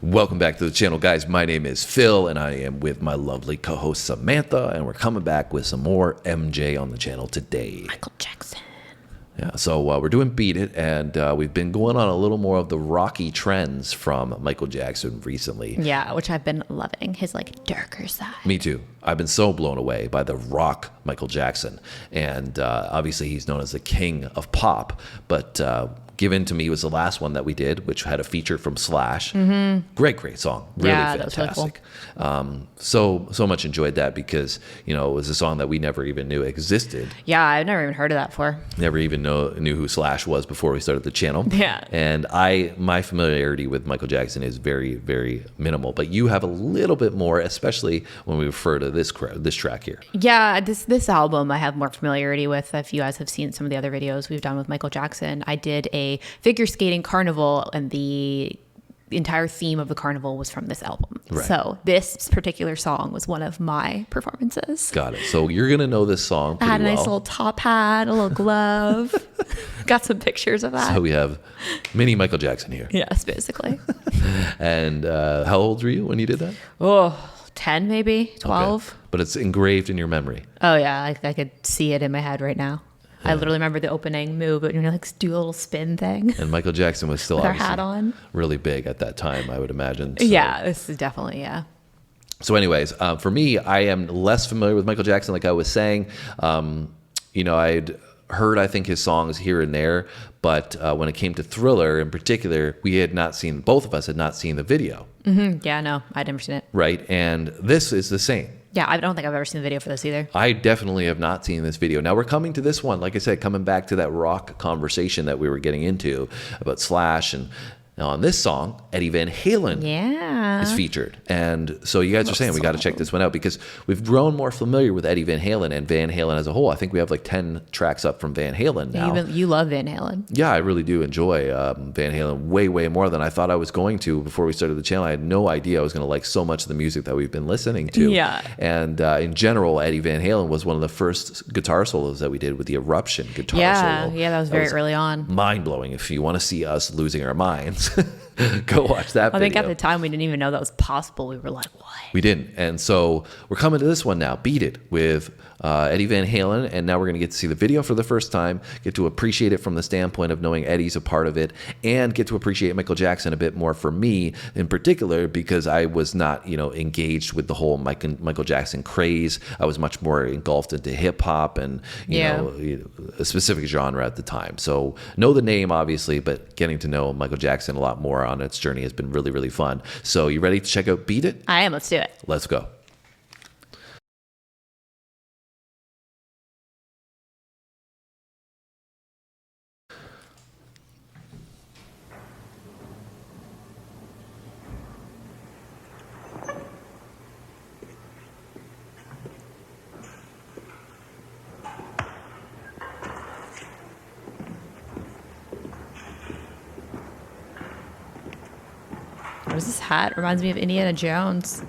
Welcome back to the channel, guys. My name is Phil, and I am with my lovely co-host Samantha, and we're coming back with some more MJ on the channel today. Michael Jackson. Yeah, so we're doing Beat It, and we've been going on a little more of the rocky trends from Michael Jackson recently. Yeah, which I've been loving. His like darker side. Me too. I've been so blown away by the rock Michael Jackson, and obviously he's known as the king of pop, but Given to Me was the last one that we did, which had a feature from Slash. Mm-hmm. Great song. Really fantastic. That was really cool. So much enjoyed that because, you know, it was a song that we never even knew existed. Yeah, I've never even heard of that before. Never even knew who Slash was before we started the channel. Yeah. And my familiarity with Michael Jackson is very, very minimal. But you have a little bit more, especially when we refer to this track here. Yeah, this album I have more familiarity with. If you guys have seen some of the other videos we've done with Michael Jackson, I did a figure skating carnival, and the entire theme of the carnival was from this album. Right. So this particular song was one of my performances. Got it. So you're going to know this song pretty well. I had a nice little top hat, a little glove. Got some pictures of that. So we have mini Michael Jackson here. Yes, basically. And how old were you when you did that? Oh, 10 maybe, 12. Okay. But it's engraved in your memory. Oh yeah, I could see it in my head right now. Yeah. I literally remember the opening move, but you know, like do a little spin thing. And Michael Jackson was still with our hat on, really big at that time, I would imagine. So. Yeah, this is definitely So, anyways, for me, I am less familiar with Michael Jackson, like I was saying. You know, I'd heard, I think, his songs here and there, but when it came to Thriller in particular, both of us had not seen the video. Mm-hmm. Yeah, no, I'd never seen it. Right, and this is the same. Yeah, I don't think I've ever seen the video for this either. I definitely have not seen this video. Now we're coming to this one, like I said, coming back to that rock conversation that we were getting into about Slash. And now on this song, Eddie Van Halen is featured. And so you guys are saying we got to check this one out because we've grown more familiar with Eddie Van Halen and Van Halen as a whole. I think we have like 10 tracks up from Van Halen now. You love Van Halen. Yeah, I really do enjoy Van Halen way more than I thought I was going to before we started the channel. I had no idea I was going to like so much of the music that we've been listening to. Yeah. And in general, Eddie Van Halen was one of the first guitar solos that we did with the Eruption guitar solo. Yeah, that was very early on. Mind-blowing. If you want to see us losing our minds, go watch that video. I think at the time we didn't even know that was possible. We were like, what? We didn't. And so we're coming to this one now, Beat It, with Eddie Van Halen. And now we're going to get to see the video for the first time, get to appreciate it from the standpoint of knowing Eddie's a part of it, and get to appreciate Michael Jackson a bit more for me in particular, because I was not, engaged with the whole Michael Jackson craze. I was much more engulfed into hip hop and, you know, a specific genre at the time. So know the name, obviously, but getting to know Michael Jackson a lot more on its journey has been really, really fun. So you ready to check out Beat It? I am. Let's do it. Let's go. What is this hat? Reminds me of Indiana Jones.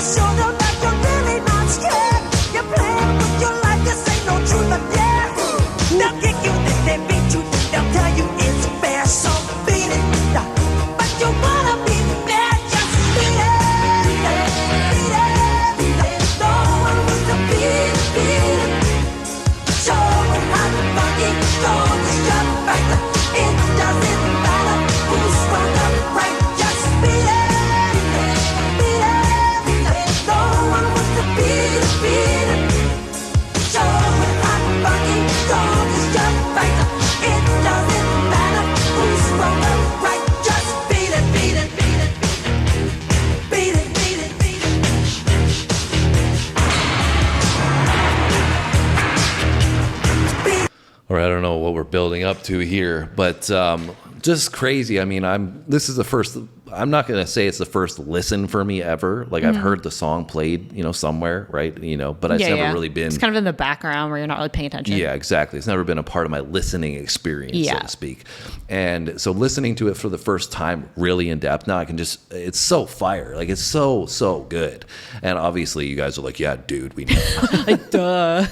show them that you're really not scared. You're playing with your life, this ain't no truth or dare. They'll kick you, then they beat you, they'll tell you it's fair, so beat it. But you wanna be there, just beat it. Beat it. No one wants to beat it. Show them how to fucking go to your back. It doesn't matter who's wrong or right, just beat it. Beat it. No one wants to beat it. Show them how to fucking go to your back. It doesn't matter who's wrong or right, just beat it. Beat it. Beat it. Beat it. Beat it. Beat it. Or I don't know what we're building up to here, but just crazy. I mean, this is the first. I'm not gonna say it's the first listen for me ever. Like I've heard the song played, somewhere, right? But it's never really been. It's kind of in the background where you're not really paying attention. Yeah, exactly. It's never been a part of my listening experience, so to speak. And so listening to it for the first time, really in depth. Now I can it's so fire. Like it's so good. And obviously, you guys are like, yeah, dude, we know. Duh.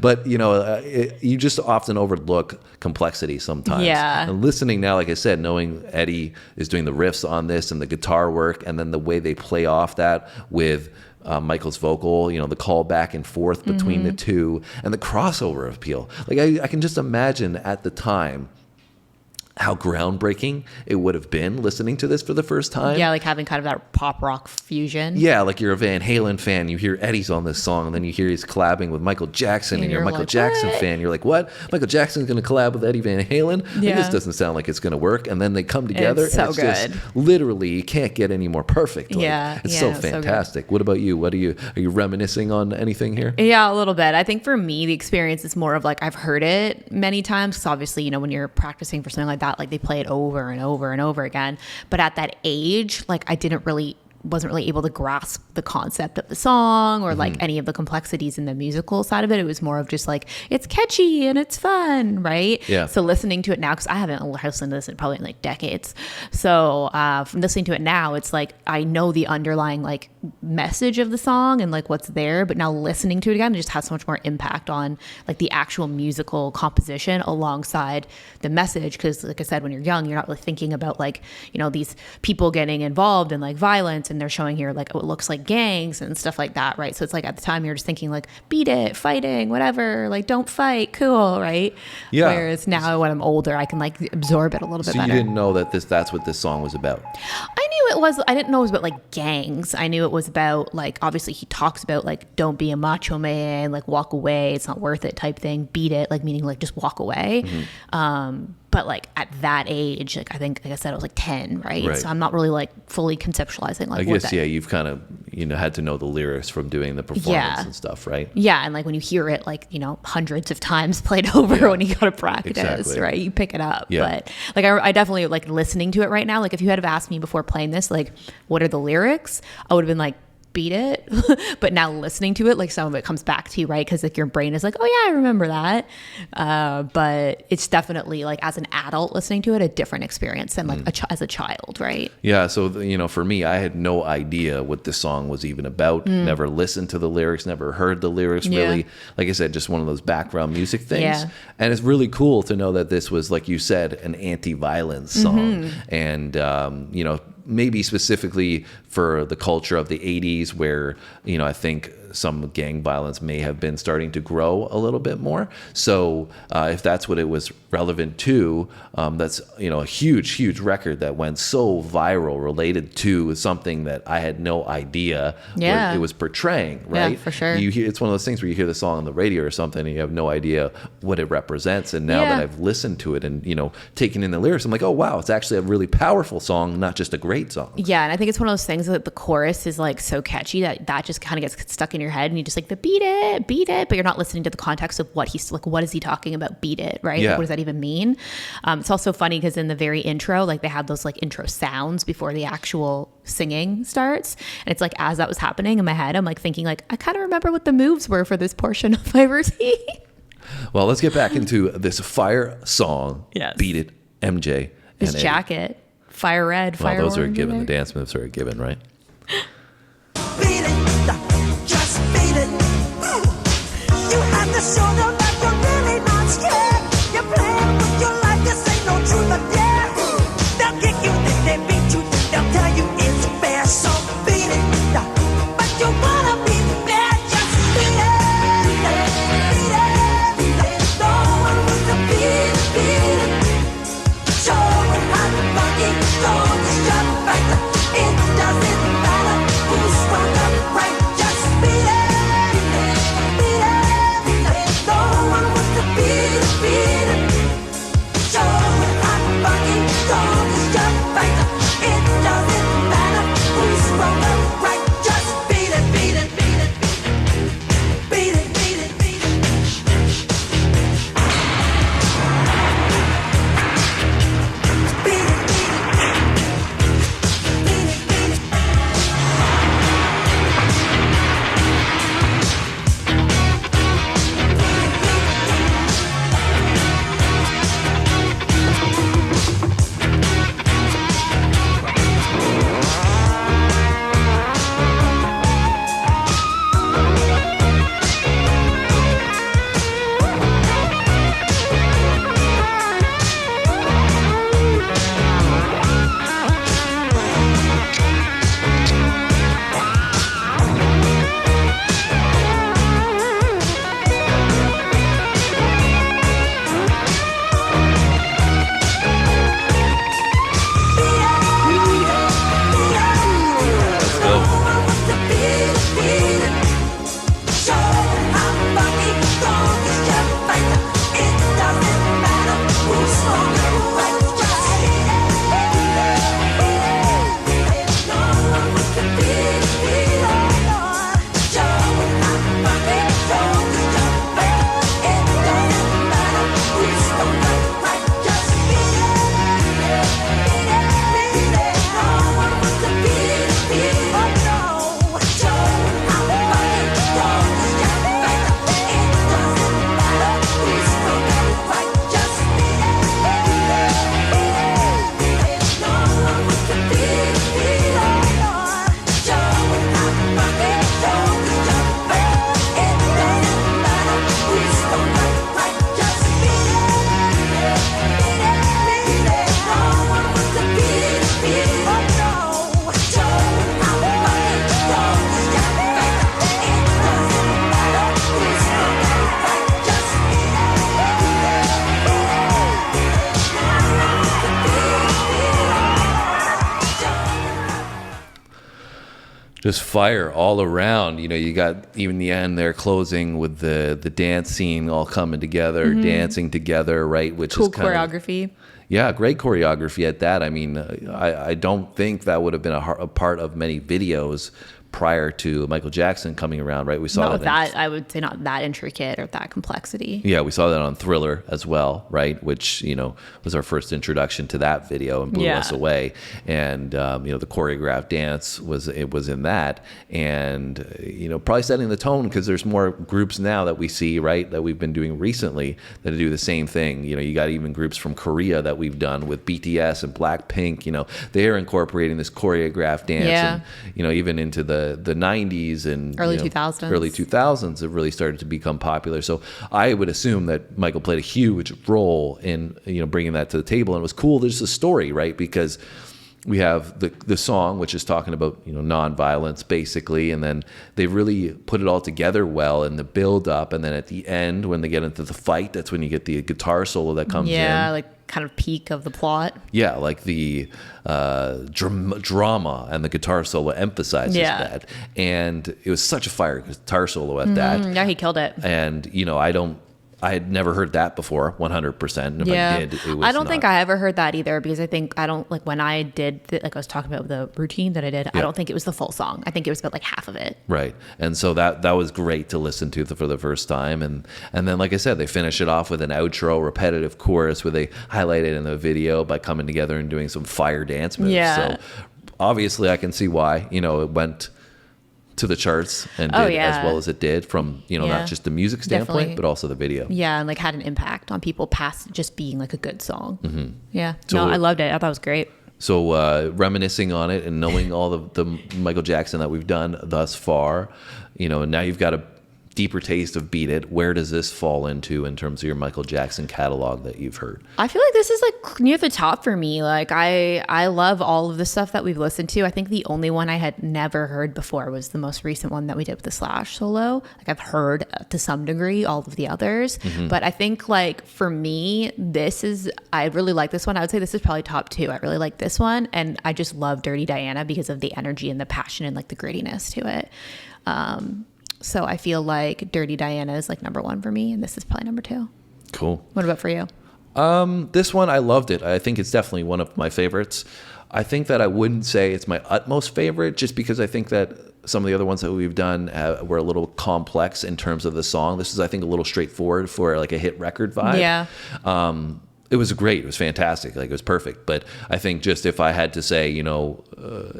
But you just often overlook complexity sometimes. Yeah. And listening now, like I said, knowing Eddie is doing the riffs on this and the guitar work, and then the way they play off that with Michael's vocal, the call back and forth between the two, and the crossover appeal. Like I can just imagine at the time how groundbreaking it would have been listening to this for the first time. Yeah, like having kind of that pop rock fusion. Yeah, like you're a Van Halen fan, you hear Eddie's on this song, and then you hear he's collabing with Michael Jackson, and you're a Michael Jackson fan. You're like, what? Michael Jackson's going to collab with Eddie Van Halen? Like, this doesn't sound like it's going to work. And then they come together, It's so and it's good. just literally, you can't get any more perfect. Like, it's so fantastic. What about you? Are you reminiscing on anything here? Yeah, a little bit. I think for me, the experience is more of like I've heard it many times. Because obviously, when you're practicing for something like that, like they play it over and over and over again. But at that age, like I wasn't really able to grasp the concept of the song or like any of the complexities in the musical side of it. It was more of just like, it's catchy and it's fun, right? Yeah. So listening to it now, because I haven't listened to this in probably like decades. So from listening to it now, it's like I know the underlying like message of the song and like what's there, but now listening to it again, it just has so much more impact on like the actual musical composition alongside the message. Because like I said, when you're young, you're not really thinking about like, these people getting involved in like violence, and they're showing here like what looks like gangs and stuff like that, right? So it's like at the time you're just thinking like beat it, fighting, whatever, like don't fight, cool, right? Yeah. Whereas now when I'm older, I can like absorb it a little bit So better. you didn't know that's what this song was about? I didn't know it was about like gangs. I knew it was about like, obviously he talks about like, don't be a macho man, like walk away, it's not worth it type thing. Beat it, like meaning like just walk away. But like at that age, like I think, like I said, I was like 10, right? So I'm not really like fully conceptualizing like I guess, you've kind of, had to know the lyrics from doing the performance and stuff, right? Yeah, and like when you hear it like, hundreds of times played over when you go to practice, Exactly. right? You pick it up. Yeah. But like I definitely like listening to it right now. Like if you had have asked me before playing this, like what are the lyrics? I would have been like, beat it. But now listening to it, like some of it comes back to you, right? Because like your brain is like, oh yeah, I remember that. But it's definitely like as an adult listening to it, a different experience than like as a child, right? Yeah. So for me, I had no idea what this song was even about. Never listened to the lyrics, never heard the lyrics really. Like I said, just one of those background music things. Yeah. And it's really cool to know that this was, like you said, an anti-violence song. And maybe specifically for the culture of the 80s where, I think some gang violence may have been starting to grow a little bit more. So if that's what it was relevant to, that's, a huge record that went so viral related to something that I had no idea what it was portraying, right? Yeah, for sure. It's one of those things where you hear the song on the radio or something and you have no idea what it represents. And now that I've listened to it and, taken in the lyrics, I'm like, oh, wow, it's actually a really powerful song, not just a great song. Yeah, and I think it's one of those things that the chorus is like so catchy that just kind of gets stuck in your head and you just like the beat it, but you're not listening to the context of what he's like, what is he talking about? Beat it, right? Yeah. Like, what does that even mean? It's also funny because in the very intro, like they have those like intro sounds before the actual singing starts. And it's like, as that was happening in my head, I'm like thinking like, I kind of remember what the moves were for this portion of my routine. Well, let's get back into this fire song. Yes. Beat It, MJ. His and jacket, fire red, fire Well, those are orange in given. The there. dance moves are given, right? Beat it. Just fire all around. You know, you got even the end there closing with the dance scene all coming together, dancing together, right? Which Cool is kind choreography. yeah, great choreography at that. I mean, I don't think that would have been a part of many videos prior to Michael Jackson coming around, right? We saw Not that. I would say not that intricate or that complexity. Yeah, we saw that on Thriller as well, right? Which, you know, was our first introduction to that video and blew Yeah. us away. And, you know, the choreographed dance was in that. And, you know, probably setting the tone because there's more groups now that we see, right, that we've been doing recently that do the same thing. You know, you got even groups from Korea that we've done with BTS and Blackpink, you know, they're incorporating this choreographed dance. Yeah. And, you know, even into the 90s and Early you know, 2000s. Early 2000s, it really started to become popular. So I would assume that Michael played a huge role in, you know, bringing that to the table. And it was cool. There's a story, right? Because we have the song, which is talking about, you know, nonviolence basically. And then they really put it all together well in the build up. And then at the end, when they get into the fight, that's when you get the guitar solo that comes in. Yeah, like kind of peak of the plot. Yeah, like the drama and the guitar solo emphasizes that. And it was such a fire guitar solo at that. Yeah, he killed it. And, you know, I had never heard that before, 100%. And if I did, it was I don't think not- I ever heard that either because I don't like when I did, like I was talking about the routine that I did, I don't think it was the full song. I think it was about like half of it. Right. And so that was great to listen to for the first time. And then, like I said, they finish it off with an outro repetitive chorus where they highlight it in the video by coming together and doing some fire dance moves. Yeah. So obviously I can see why, you know, it went to the charts and did as well as it did from, you know, not just the music standpoint, Definitely. but also the video. Yeah, and like had an impact on people past just being like a good song. Yeah. So- No, I loved it. I thought it was great. So reminiscing on it and knowing all the Michael Jackson that we've done thus far, you know, and now you've got a deeper taste of Beat It. Where does this fall into in terms of your Michael Jackson catalog that you've heard? I feel like this is like near the top for me. Like I love all of the stuff that we've listened to. I think the only one I had never heard before was the most recent one that we did with the Slash solo. Like I've heard to some degree all of the others, but I think like for me, I really like this one. I would say this is probably top 2. I really like this one. And I just love Dirty Diana because of the energy and the passion and like the grittiness to it. So I feel like Dirty Diana is like number 1 for me, and this is probably number 2. Cool. What about for you? This one, I loved it. I think it's definitely one of my favorites. I think that I wouldn't say it's my utmost favorite just because I think that some of the other ones that we've done were a little complex in terms of the song. This is, I think, a little straightforward for like a hit record vibe. Yeah. It was great. It was fantastic. Like it was perfect. But I think just if I had to say, you know,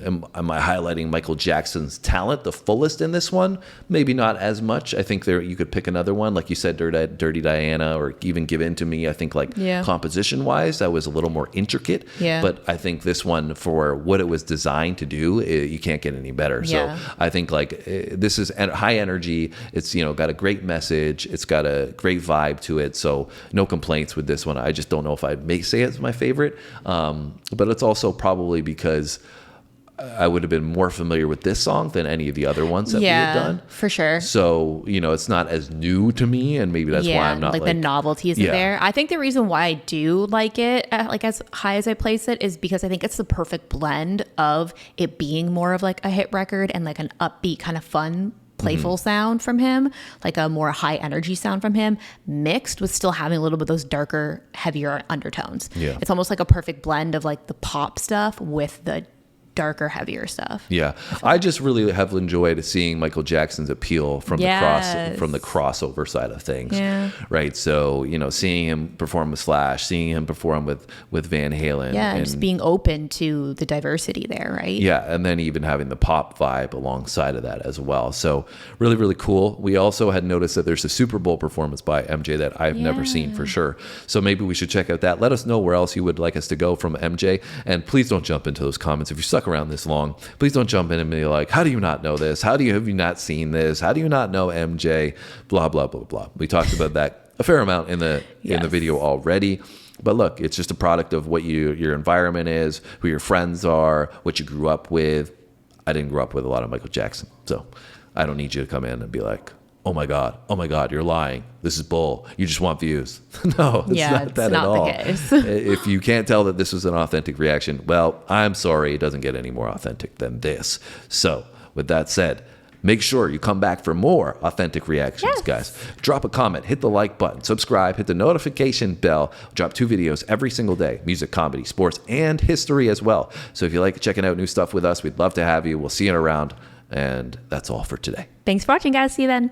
am I highlighting Michael Jackson's talent the fullest in this one? Maybe not as much. I think you could pick another one, like you said, Dirty Diana, or even Give In to Me. I think like composition wise, that was a little more intricate. Yeah. But I think this one, for what it was designed to do, you can't get any better. Yeah. So I think like this is high energy. It's, you know, got a great message. It's got a great vibe to it. So no complaints with this one. I just don't know if I'd say it's my favorite, but it's also probably because I would have been more familiar with this song than any of the other ones that we had done. For sure. So, you know, it's not as new to me, and maybe that's why I'm not like the novelty isn't there. I think the reason why I do like it, like as high as I place it, is because I think it's the perfect blend of it being more of like a hit record and like an upbeat kind of fun playful sound from him, like a more high energy sound from him, mixed with still having a little bit of those darker, heavier undertones. Yeah. It's almost like a perfect blend of like the pop stuff with the darker, heavier stuff. Yeah, I just really have enjoyed seeing Michael Jackson's appeal from the crossover side of things. Yeah. Right. So, you know, seeing him perform with Slash, seeing him perform with Van Halen, And just being open to the diversity there, right? Yeah, and then even having the pop vibe alongside of that as well. So really, really cool. We also had noticed that there's a Super Bowl performance by MJ that I've never seen for sure. So maybe we should check out that. Let us know where else you would like us to go from MJ. And please don't jump into those comments. If you stuck around this long, please don't jump in and be like, how do you not know this? Have you not seen this? How do you not know MJ? Blah, blah, blah, blah. We talked about that a fair amount in the video already. But look, it's just a product of what your environment is, who your friends are, what you grew up with. I didn't grow up with a lot of Michael Jackson, so I don't need you to come in and be like, oh my God, you're lying. This is bull. You just want views. No, it's not that at all. The case. If you can't tell that this was an authentic reaction, well, I'm sorry, it doesn't get any more authentic than this. So with that said, make sure you come back for more authentic reactions, Yes. guys. Drop a comment, hit the like button, subscribe, hit the notification bell. Drop 2 videos every single day, music, comedy, sports, and history as well. So if you like checking out new stuff with us, we'd love to have you. We'll see you around. And that's all for today. Thanks for watching, guys. See you then.